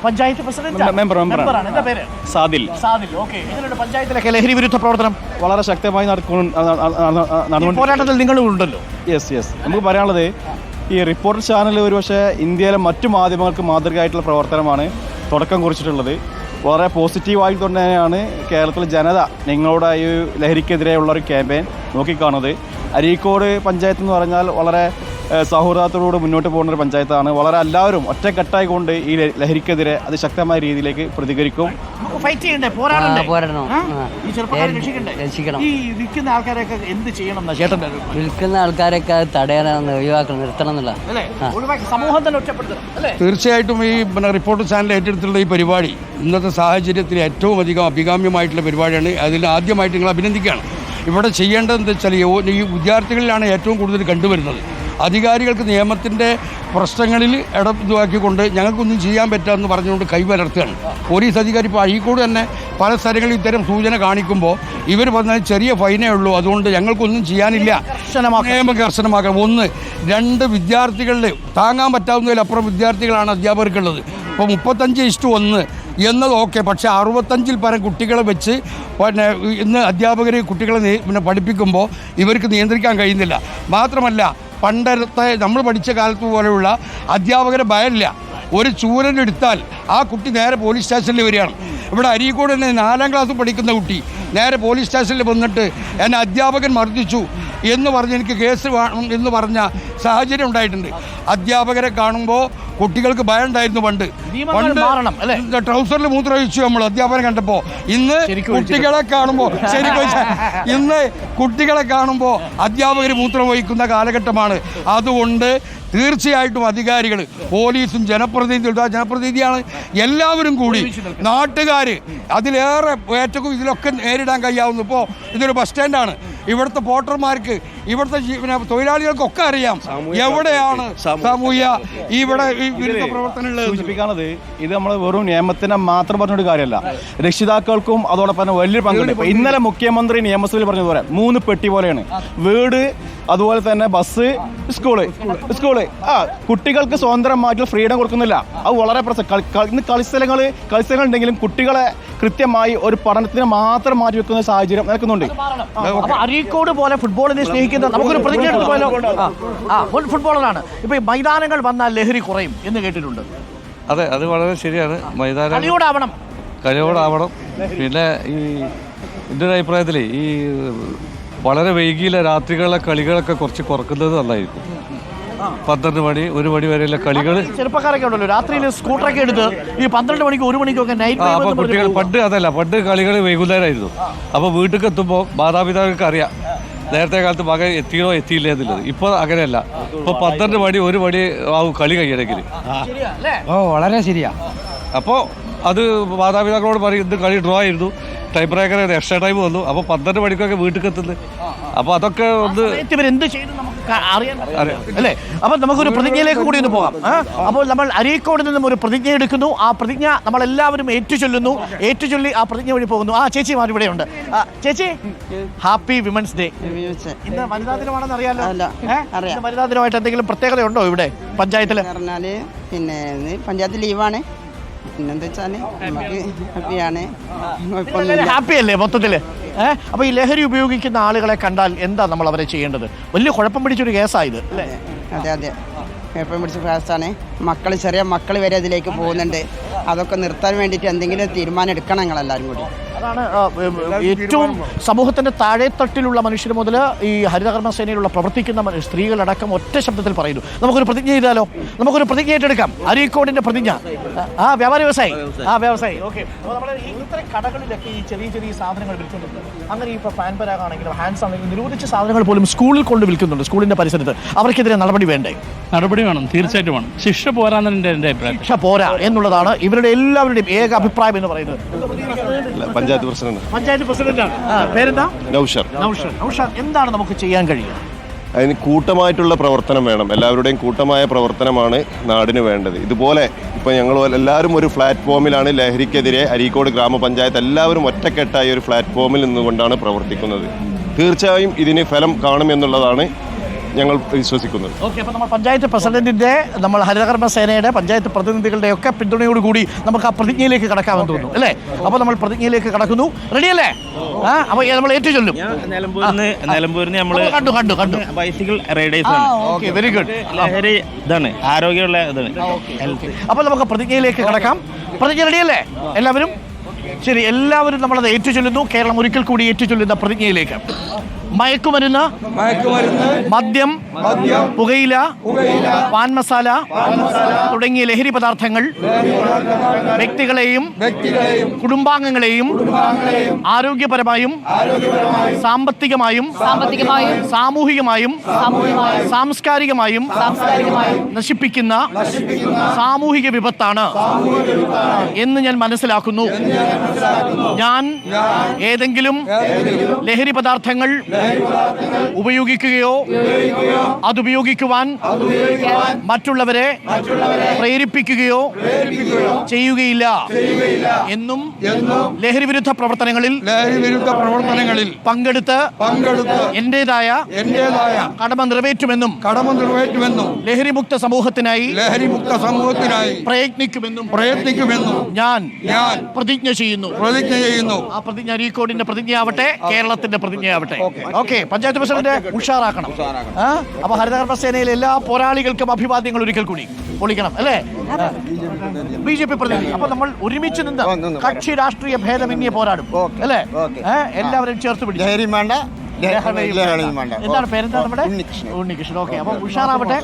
Panchayat president മെമ്പറാണ്. എന്താ പേര്? സാദിൽ. ഓക്കെ. എങ്ങനെയുണ്ട് പഞ്ചായത്തിലൊക്കെ ലഹരി വിരുദ്ധ പ്രവർത്തനം? വളരെ ശക്തമായി നടന്നുകൊണ്ട് പോരാട്ടത്തിൽ നിങ്ങളും ഉണ്ടല്ലോ. യെസ് നമുക്ക് പറയാനുള്ളത് ഈ റിപ്പോർട്ടർ ചാനൽ ഒരുപക്ഷെ ഇന്ത്യയിലെ മറ്റു മാധ്യമങ്ങൾക്ക് മാതൃകയായിട്ടുള്ള പ്രവർത്തനമാണ് തുടക്കം കുറിച്ചിട്ടുള്ളത്. വളരെ പോസിറ്റീവായി തന്നെയാണ് കേരളത്തിലെ ജനത നിങ്ങളുടെ ഈ ലഹരിക്കെതിരെയുള്ളൊരു ക്യാമ്പയിൻ നോക്കിക്കാണുന്നത്. അരീക്കോട് പഞ്ചായത്ത് എന്ന് പറഞ്ഞാൽ വളരെ സൗഹൃദത്തോടുകൂടി മുന്നോട്ട് പോകുന്ന ഒരു പഞ്ചായത്താണ്. വളരെ എല്ലാവരും ഒറ്റക്കെട്ടായി കൊണ്ട് ഈ ലഹരിക്കെതിരെ അതിശക്തമായ രീതിയിലേക്ക് പ്രതികരിക്കും. വിൽക്കുന്ന ആൾക്കാരൊക്കെ തടയാൻ ഒഴിവാക്കണം, നിർത്തണം എന്നുള്ള സമൂഹം തന്നെ ഒറ്റപ്പെടുത്തണം. തീർച്ചയായിട്ടും ഈ റിപ്പോർട്ടർ ചാനൽ ഏറ്റെടുത്തുള്ള ഈ പരിപാടി ഇന്നത്തെ സാഹചര്യത്തിൽ ഏറ്റവും അധികം അഭികാമ്യമായിട്ടുള്ള പരിപാടിയാണ്. അതിൽ ആദ്യമായിട്ട് നിങ്ങൾ അഭിനന്ദിക്കുകയാണ്. ഇവിടെ ചെയ്യേണ്ടതെന്ന് വെച്ചാൽ ഈ വിദ്യാർത്ഥികളിലാണ് ഏറ്റവും കൂടുതൽ കണ്ടുവരുന്നത്. അധികാരികൾക്ക് നിയമത്തിൻ്റെ പ്രശ്നങ്ങളിൽ ഇടവാക്കിക്കൊണ്ട് ഞങ്ങൾക്കൊന്നും ചെയ്യാൻ പറ്റാമെന്ന് പറഞ്ഞുകൊണ്ട് കൈവലർത്തുകയാണ്. പോലീസ് അധികാരി ഇപ്പോൾ അഴീക്കോട് തന്നെ പല സ്ഥലങ്ങളിൽ ഇത്തരം സൂചന കാണിക്കുമ്പോൾ ഇവർ പറഞ്ഞാൽ ചെറിയ ഫൈനേ ഉള്ളൂ, അതുകൊണ്ട് ഞങ്ങൾക്കൊന്നും ചെയ്യാനില്ല, നിയമം കർശനമാക്കണം. 1, 2 വിദ്യാർത്ഥികളിൽ താങ്ങാൻ പറ്റാവുന്നതിലപ്പുറം വിദ്യാർത്ഥികളാണ് അധ്യാപകർക്കുള്ളത്. ഇപ്പോൾ 35:1 എന്നത് ഓക്കെ, പക്ഷേ 65-ൽ പരം കുട്ടികളെ വെച്ച് ഇന്ന് അധ്യാപകർ കുട്ടികളെ പഠിപ്പിക്കുമ്പോൾ ഇവർക്ക് നിയന്ത്രിക്കാൻ കഴിയുന്നില്ല. മാത്രമല്ല പണ്ടത്തെ നമ്മൾ പഠിച്ച കാലത്ത് പോലെയുള്ള അധ്യാപകരെ ഭയമില്ല. ഒരു ചൂരനെടുത്താൽ ആ കുട്ടി നേരെ പോലീസ് സ്റ്റേഷനിൽ വരികയാണ്. ഇവിടെ അരീക്കോട് തന്നെ 4ാം ക്ലാസ് പഠിക്കുന്ന കുട്ടി നേരെ പോലീസ് സ്റ്റേഷനിൽ വന്നിട്ട് എന്നെ അധ്യാപകൻ മർദ്ദിച്ചു എന്ന് പറഞ്ഞ് എനിക്ക് കേസ് വേണം എന്ന് പറഞ്ഞ സാഹചര്യം ഉണ്ടായിട്ടുണ്ട്. അധ്യാപകരെ കാണുമ്പോൾ കുട്ടികൾക്ക് ഭയം ഉണ്ടായിരുന്നു. പണ്ട് ട്രൗസറിൽ മൂത്രമൊഴിച്ചു നമ്മൾ അധ്യാപകനെ കണ്ടപ്പോൾ. ഇന്ന് കുട്ടികളെ കാണുമ്പോൾ അധ്യാപകർ മൂത്രം വഹിക്കുന്ന കാലഘട്ടമാണ്. അതുകൊണ്ട് തീർച്ചയായിട്ടും അധികാരികൾ, പോലീസും ജനപ്രതിനിധിയാണ് എല്ലാവരും കൂടി, നാട്ടുകാർ അതിലേറെ ഏറ്റവും ഇതിലൊക്കെ നേരിടാൻ കഴിയാവുന്നു. ഇപ്പോൾ ഇതൊരു ബസ് സ്റ്റാൻഡാണ്. ഇവിടുത്തെ പോട്ടർമാർക്ക്, ഇവിടുത്തെ തൊഴിലാളികൾക്കൊക്കെ അറിയാം എവിടെയാണ് സാമൂഹ്യ ഇവിടെ പ്രവർത്തനങ്ങൾ സൂചിപ്പിക്കാനുള്ളത്. ഇത് നമ്മൾ വെറും നിയമത്തിനെ മാത്രം പറഞ്ഞൊരു കാര്യമല്ല, രക്ഷിതാക്കൾക്കും അതോടൊപ്പം തന്നെ വലിയൊരു പങ്കുണ്ട്. ഇന്നലെ മുഖ്യമന്ത്രി നിയമസഭയിൽ പറഞ്ഞതുപോലെ 3 പെട്ടി പോലെയാണ് വീട്, അതുപോലെ തന്നെ ബസ്, സ്കൂള്. കുട്ടികൾക്ക് സ്വതന്ത്രമായിട്ടുള്ള ഫ്രീഡം കൊടുക്കുന്നില്ല. അത് വളരെ ഇന്ന് കളിസ്ഥലങ്ങൾ ഉണ്ടെങ്കിലും കുട്ടികളെ കൃത്യമായി ഒരു പഠനത്തിന് മാത്രം മാറ്റി വെക്കുന്ന സാഹചര്യം നടക്കുന്നുണ്ട്. അരീക്കോട് പോലെ ഫുട്ബോളിനെ സ്നേഹിക്കുന്ന നമുക്കൊരു പ്രതിജ്ഞ എടുത്തുപോലോ. ഫുട്ബോളറാണ്. ഇപ്പൊ മൈതാനങ്ങൾ വന്നാൽ ലഹരി കുറയും എന്ന് കേട്ടിട്ടുണ്ട്. അതെ, അത് വളരെ ശരിയാണ്. മൈതാനം കളിയോടാവണം. പിന്നെ ഈ എൻ്റെ ഒരു അഭിപ്രായത്തിൽ ഈ വളരെ വൈകിയിലെ രാത്രികളിലെ കളികളൊക്കെ കുറച്ച് കുറക്കുന്നത് നല്ലതായിരിക്കും. 12 മണി 1 മണി വരെയുള്ള കളികൾ. ചെറുപ്പക്കാരൊക്കെ ഉണ്ടല്ലോ രാത്രിയിൽ സ്കൂട്ടറൊക്കെ എടുത്ത് ഈ 12 മണിക്ക് 1 മണിക്കൊക്കെ നൈറ്റ്. അപ്പോൾ കുട്ടികൾ പണ്ട് കളികൾ വൈകുന്നേരമായിരുന്നു. അപ്പോൾ വീട്ടിലേക്ക് എത്തുമ്പോൾ മാതാപിതാക്കൾക്ക് അറിയാം നേരത്തെ കാലത്ത് മകൻ എത്തിയോ എത്തിയില്ല എന്നുള്ളത്. ഇപ്പോൾ അങ്ങനെയല്ല. ഇപ്പോൾ 12 മണി 1 മണി ആവും കളി കഴിയണമെങ്കിൽ. വളരെ ശരിയാ. അപ്പോൾ അത് മാതാപിതാക്കളോട് പറയും ഇന്ന് കളി ഡ്രോ ആയിരുന്നു, ടൈം ബ്രേക്കർ എക്സ്ട്രാ ടൈം വന്നു, അപ്പോൾ 12 മണിക്കൊക്കെ വീട്ടിൽ എത്തുന്നത്. അപ്പോൾ അതൊക്കെ ഒന്ന് ഇവരെന്ത് ചെയ്തു നമുക്ക് അറിയാൻ അല്ലേ. അപ്പം നമുക്കൊരു പ്രതിജ്ഞയിലേക്ക് കൂടി ഒന്ന് പോകാം. അപ്പോൾ നമ്മൾ അരീക്കോട് നിന്നും ഒരു പ്രതിജ്ഞ എടുക്കുന്നു. ആ പ്രതിജ്ഞ നമ്മളെല്ലാവരും ഏറ്റുചൊല്ലി ആ പ്രതിജ്ഞ വഴി പോകുന്നു. ചേച്ചിമാർ ഇവിടെയുണ്ട്. ചേച്ചി, ഹാപ്പി വിമൻസ് ഡേ. ഇന്ന് വനിതാ ദിനമാണെന്ന് അറിയാലോ. വനിതാ ദിനമായിട്ട് എന്തെങ്കിലും പ്രത്യേകത ഉണ്ടോ ഇവിടെ പഞ്ചായത്തിൽ? പിന്നെ പഞ്ചായത്ത് ലീവാണ്. പിന്നെന്താ വെച്ചാല് നമുക്ക് ഹാപ്പിയാണ്, ഹാപ്പി അല്ലേ മൊത്തത്തില്. അപ്പൊ ഈ ലഹരി ഉപയോഗിക്കുന്ന ആളുകളെ കണ്ടാൽ എന്താ നമ്മൾ അവരെ ചെയ്യേണ്ടത്? വലിയ കുഴപ്പം പിടിച്ചൊരു കേസായത് അല്ലേ? അതെ, കുഴപ്പം പിടിച്ച കേസാണ്. ചെറിയ മക്കൾ വരെ അതിലേക്ക് പോകുന്നുണ്ട്. അതൊക്കെ നിർത്താൻ വേണ്ടിയിട്ട് എന്തെങ്കിലും തീരുമാനം എടുക്കണം ഞങ്ങളെല്ലാവരും കൂടി. അതാണ് ഏറ്റവും സമൂഹത്തിന്റെ താഴെത്തട്ടിലുള്ള മനുഷ്യർ മുതൽ ഈ ഹരിതകർമ്മസേനയിലുള്ള പ്രവർത്തിക്കുന്ന സ്ത്രീകളടക്കം ഒറ്റ ശബ്ദത്തിൽ പറയുന്നു. നമുക്കൊരു പ്രതിജ്ഞ ചെയ്താലോ? നമുക്കൊരു പ്രതിജ്ഞ ഏറ്റെടുക്കാം. അരീക്കോടിന്റെ പ്രതിജ്ഞ. വ്യവസായി. ഓക്കെ. ഇത്തരം കടകളിലൊക്കെ ഈ ചെറിയ സാധനങ്ങൾ വിൽക്കുന്നുണ്ട്. അങ്ങനെ ഇപ്പോൾ ഫാൻ പരാഗാണെങ്കിലും ഹാൻഡ്സ് ആണെങ്കിലും നിരോധിച്ച സാധനങ്ങൾ പോലും സ്കൂളിൽ കൊണ്ട് വിൽക്കുന്നുണ്ട്. സ്കൂളിന്റെ പരിസരത്ത് അവർക്കെതിരെ നടപടി വേണ്ടേ? നടപടി വേണം, തീർച്ചയായിട്ടും വേണം. ശിക്ഷ പോരാന്നെ എൻ്റെ അഭിപ്രായം. ശിക്ഷ പോരാ എന്നുള്ളതാണ് ഇവരുടെ എല്ലാവരുടെയും ഏക അഭിപ്രായം എന്ന് പറയുന്നത്. പഞ്ചായത്ത് പ്രസിഡന്റാണ്. പേരെന്താ? നൗഷർ. എന്താണ് നമുക്ക് ചെയ്യാൻ കഴിയുക? അതിന് കൂട്ടമായിട്ടുള്ള പ്രവർത്തനം വേണം. എല്ലാവരുടെയും കൂട്ടമായ പ്രവർത്തനമാണ് നാടിന് വേണ്ടത്. ഇതുപോലെ ഇപ്പോൾ ഞങ്ങൾ എല്ലാവരും ഒരു പ്ലാറ്റ്ഫോമിലാണ് ലഹരിക്കെതിരെ അരീക്കോട് ഗ്രാമപഞ്ചായത്ത് എല്ലാവരും ഒറ്റക്കെട്ടായി ഒരു പ്ലാറ്റ്ഫോമിൽ നിന്നുകൊണ്ടാണ് പ്രവർത്തിക്കുന്നത്. തീർച്ചയായും ഇതിന് ഫലം കാണുമെന്നുള്ളതാണ് ഞങ്ങൾ വിശ്വസിക്കുന്നത്. ഓക്കെ, അപ്പോൾ നമ്മൾ പഞ്ചായത്ത് പ്രസിഡന്റിന്റെ, നമ്മൾ ഹരിതകർമ്മ സേനയുടെ, പഞ്ചായത്ത് പ്രതിനിധികളുടെ ഒക്കെ പിന്തുണയോടുകൂടി നമുക്ക് ആ പ്രതിജ്ഞയിലേക്ക് കടക്കാമെന്ന് തോന്നുന്നു അല്ലേ? അപ്പോൾ നമ്മൾ പ്രതിജ്ഞയിലേക്ക് കടക്കുന്നു. റെഡിയല്ലേ? അപ്പോൾ നമ്മൾ ഏറ്റുചൊല്ലും. നിലമ്പൂരിന് നമ്മൾ കണ്ടു ബൈസിക്കിൾ റൈഡേഴ്സ് ആണ്. Okay, very good. ലഹരി ഇതാണ്, ആരോഗ്യമുള്ള ഇതാണ്. അപ്പോൾ നമുക്ക് പ്രതിജ്ഞയിലേക്ക് കടക്കാം. പ്രതിജ്ഞ റെഡിയല്ലേ എല്ലാവരും? ശരി, എല്ലാവരും നമ്മളത് ഏറ്റുചൊല്ലുന്നു. കേരളം ഒരിക്കൽ കൂടി ഏറ്റുചൊല്ലുന്ന പ്രതിജ്ഞയിലേക്ക്. മയക്കുമരുന്ന്, മദ്യം, പുകയില, പാൻ മസാല തുടങ്ങിയ ലഹരി പദാർത്ഥങ്ങൾ വ്യക്തികളെയും കുടുംബാംഗങ്ങളെയും ആരോഗ്യപരമായും സാമ്പത്തികമായും സാമൂഹികമായും സാംസ്കാരികമായും നശിപ്പിക്കുന്ന സാമൂഹിക വിപത്താണ് എന്ന് ഞാൻ മനസ്സിലാക്കുന്നു. ഞാൻ ഏതെങ്കിലും ലഹരി പദാർത്ഥങ്ങൾ ഉപയോഗിക്കുകയോ അതുപയോഗിക്കുവാൻ മറ്റുള്ളവരെ പ്രേരിപ്പിക്കുകയോ ചെയ്യുകയില്ല എന്നും ലഹരി വിരുദ്ധ പ്രവർത്തനങ്ങളിൽ പങ്കെടുത്ത് എന്റേതായ കടമ നിറവേറ്റുമെന്നും ലഹരിമുക്ത സമൂഹത്തിനായി പ്രയത്നിക്കുമെന്നും ഞാൻ പ്രതിജ്ഞ ചെയ്യുന്നു. ആ പ്രതിജ്ഞ അരീക്കോടിന്റെ പ്രതിജ്ഞയാവട്ടെ, കേരളത്തിന്റെ പ്രതിജ്ഞയാവട്ടെ. ഓക്കെ, പഞ്ചായത്ത് പ്രസിഡന്റ് ഉഷാറാക്കണം. അപ്പൊ ഹരിതകർമ്മ സേനയിലെ എല്ലാ പോരാളികൾക്കും അഭിവാദ്യങ്ങൾ ഒരിക്കൽ കൂടി പൊളിക്കണം അല്ലേ? BJP പ്രതിനിധി. അപ്പൊ നമ്മൾ ഒരുമിച്ച് നിന്ന് കക്ഷി രാഷ്ട്രീയ ഭേദമന്യേ പോരാടും അല്ലേ? എല്ലാവരും ചേർത്ത് പിടിക്കും. എന്താണ് പേരെന്താ നമ്മുടെ? ഉണ്ണികൃഷ്ണൻ. ഓക്കെ, അപ്പൊ ഉഷാറാവട്ടെ.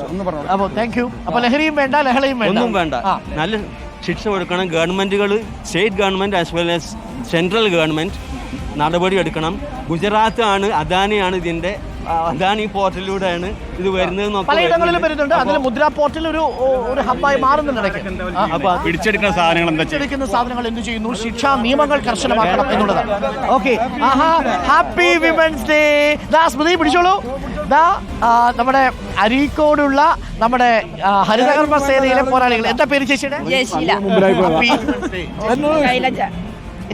അപ്പൊ താങ്ക് യു. അപ്പൊ ലഹരിയും വേണ്ട, ലഹളയും വേണ്ട. നല്ല ശിക്ഷ കൊടുക്കണം. ഗവൺമെന്റുകൾ, state government as well as central government നടപടി എടുക്കണം. ഗുജറാത്ത് ആണ്, അദാനിയാണ് ഇതിന്റെ, അദാനി പോർട്ടലിലൂടെയാണ് ഇത് വരുന്നത്. പലയിടങ്ങളിലും വരുന്നുണ്ട്. അതിൽ മുദ്ര പോർട്ടൽ ഒരു ഹബ്ബായി മാറുന്നുണ്ട്. അപ്പൊ പിടിച്ചെടുക്കുന്ന സാധനങ്ങൾ എന്ത് ചെയ്യുന്നു? ശിക്ഷാ നിയമങ്ങൾ കർശനമാക്കണം എന്നുള്ളതാണ്. Okay, happy women's day. Smriti പിടിച്ചോളൂ. നമ്മുടെ അരീക്കോടുള്ള നമ്മുടെ ഹരിതകർമ്മ സേനയിലെ പോരാളികൾ. എന്താ പേര് ചേച്ചിയുടെ?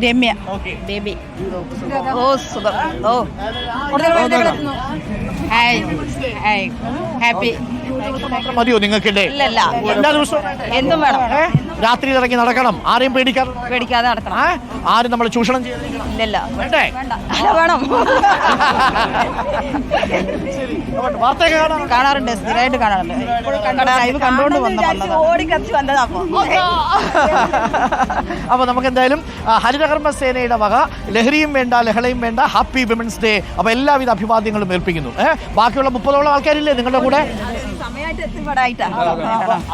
രമ്യ. ബേബി. ഓ സുഖം. ഓ ഹാപ്പി. മതിയോ നിങ്ങൾക്ക്? എല്ലാ ദിവസവും എന്തും വേണം. രാത്രി ഇറങ്ങി നടക്കണം. ആരെയും പേടിക്കാതെ നടക്കണം. ആരും നമ്മൾ ചൂഷണം ചെയ്യില്ല. വേണ്ടേ? വേണം. വാർത്തയൊക്കെ കാണാറുണ്ട്, സ്ഥിരമായിട്ട് കാണാറുണ്ട്. കണ്ടുകൊണ്ട് ഓടിക്കച്ച് വന്നതാ. അപ്പൊ നമുക്ക് എന്തായാലും ഹരിതകർമ്മ സേനയുടെ വക ലഹരിയും വേണ്ട, ലഹളയും വേണ്ട, ഹാപ്പി വിമൻസ് ഡേ. അപ്പൊ എല്ലാവിധ അഭിവാദ്യങ്ങളും ഏൽപ്പിക്കുന്നു. ബാക്കിയുള്ള 30ഓളം ആൾക്കാരില്ലേ നിങ്ങളുടെ കൂടെ?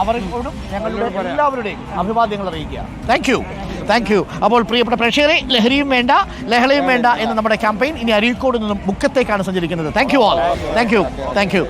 അവർക്കോടും ഞങ്ങളുടെ എല്ലാവരുടെയും അഭിവാദ്യങ്ങൾ അറിയിക്കുക. Thank you. അപ്പോൾ പ്രിയപ്പെട്ട പ്രേക്ഷകരെ, ലഹരിയും വേണ്ട, ലഹളയും വേണ്ട എന്ന നമ്മുടെ ക്യാമ്പയിൻ ഇനി അരീക്കോട് നിന്നും മുക്കത്തേക്കാണ് സഞ്ചരിക്കുന്നത്. Thank you.